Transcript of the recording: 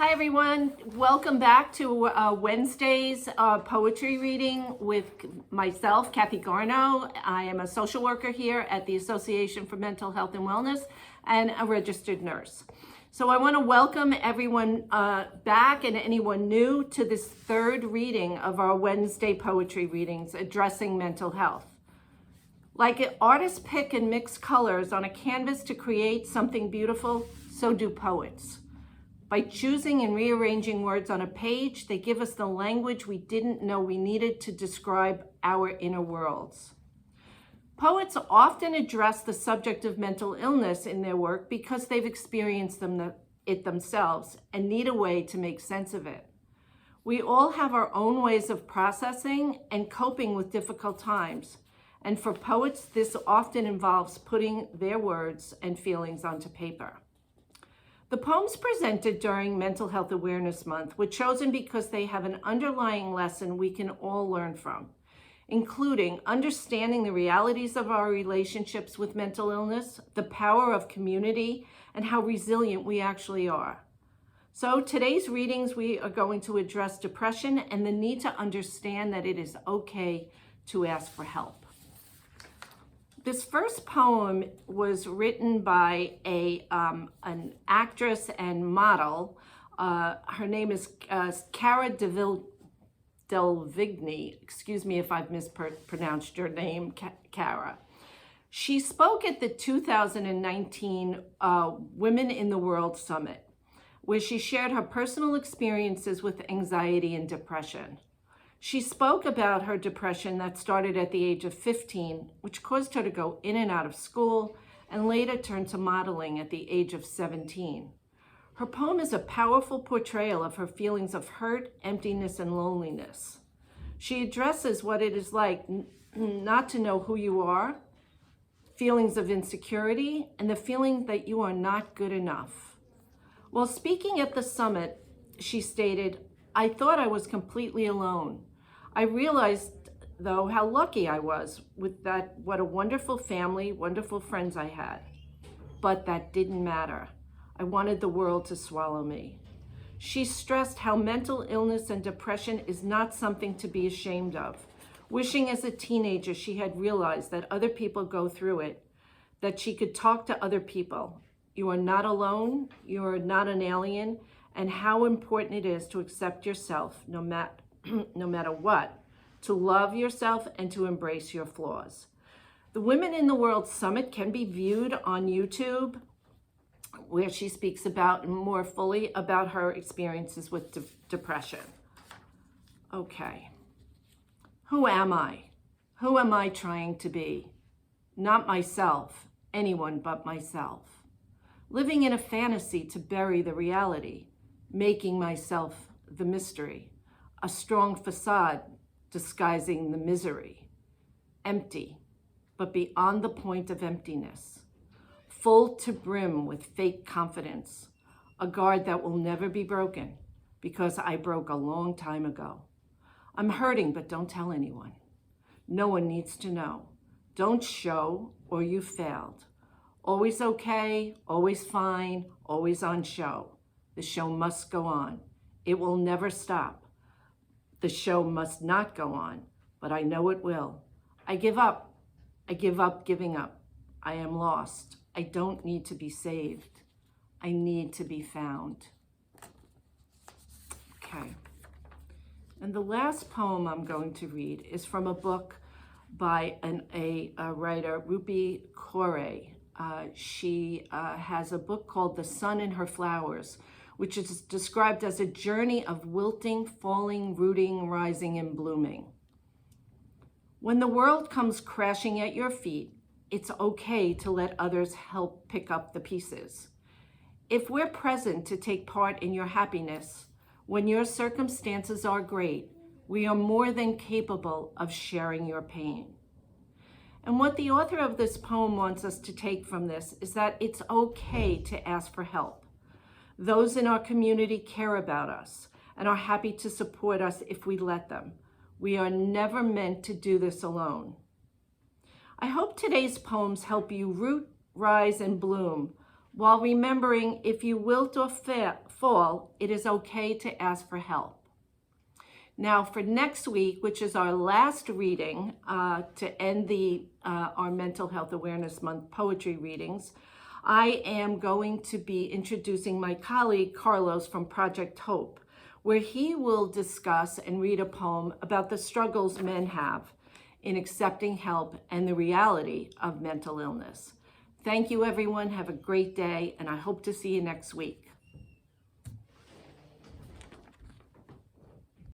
Hi everyone, welcome back to Wednesday's poetry reading with myself, Kathy Garneau. I am a social worker here at the Association for Mental Health and Wellness and a registered nurse. So I want to welcome everyone back and anyone new to this third reading of our Wednesday poetry readings addressing mental health. Like artists pick and mix colors on a canvas to create something beautiful, so do poets. By choosing and rearranging words on a page, they give us the language we didn't know we needed to describe our inner worlds. Poets often address the subject of mental illness in their work because they've experienced it themselves and need a way to make sense of it. We all have our own ways of processing and coping with difficult times. And for poets, this often involves putting their words and feelings onto paper. The poems presented during Mental Health Awareness Month were chosen because they have an underlying lesson we can all learn from, including understanding the realities of our relationships with mental illness, the power of community, and how resilient we actually are. So today's readings, we are going to address depression and the need to understand that it is okay to ask for help. This first poem was written by an actress and model. Her name is Cara Delvigny. Excuse me if I've mispronounced your name, Cara. She spoke at the 2019 Women in the World Summit, where she shared her personal experiences with anxiety and depression. She spoke about her depression that started at the age of 15, which caused her to go in and out of school, and later turned to modeling at the age of 17. Her poem is a powerful portrayal of her feelings of hurt, emptiness, and loneliness. She addresses what it is like not to know who you are, feelings of insecurity, and the feeling that you are not good enough. While speaking at the summit, she stated, "I thought I was completely alone. I realized, though, how lucky I was with that, what a wonderful family, wonderful friends I had. But that didn't matter. I wanted the world to swallow me." She stressed how mental illness and depression is not something to be ashamed of, wishing as a teenager she had realized that other people go through it, that she could talk to other people. You are not alone, you are not an alien, and how important it is to accept yourself no matter what, to love yourself and to embrace your flaws. The Women in the World Summit can be viewed on YouTube, where she speaks about more fully about her experiences with depression. Okay. Who am I? Who am I trying to be? Not myself, anyone but myself. Living in a fantasy to bury the reality, making myself the mystery. A strong facade disguising the misery. Empty, but beyond the point of emptiness. Full to brim with fake confidence. A guard that will never be broken because I broke a long time ago. I'm hurting, but don't tell anyone. No one needs to know. Don't show or you failed. Always okay, always fine, always on show. The show must go on. It will never stop. The show must not go on, but I know it will. I give up. I give up giving up. I am lost. I don't need to be saved. I need to be found. Okay. And the last poem I'm going to read is from a book by a writer, Rupi Kaur. She has a book called The Sun and Her Flowers, which is described as a journey of wilting, falling, rooting, rising, and blooming. When the world comes crashing at your feet, it's okay to let others help pick up the pieces. If we're present to take part in your happiness, when your circumstances are great, we are more than capable of sharing your pain. And what the author of this poem wants us to take from this is that it's okay to ask for help. Those in our community care about us and are happy to support us if we let them. We are never meant to do this alone. I hope today's poems help you root, rise, and bloom while remembering if you wilt or fall, it is okay to ask for help. Now for next week, which is our last reading to end our Mental Health Awareness Month poetry readings, I am going to be introducing my colleague Carlos from Project Hope, where he will discuss and read a poem about the struggles men have in accepting help and the reality of mental illness. Thank you, everyone. Have a great day, and I hope to see you next week.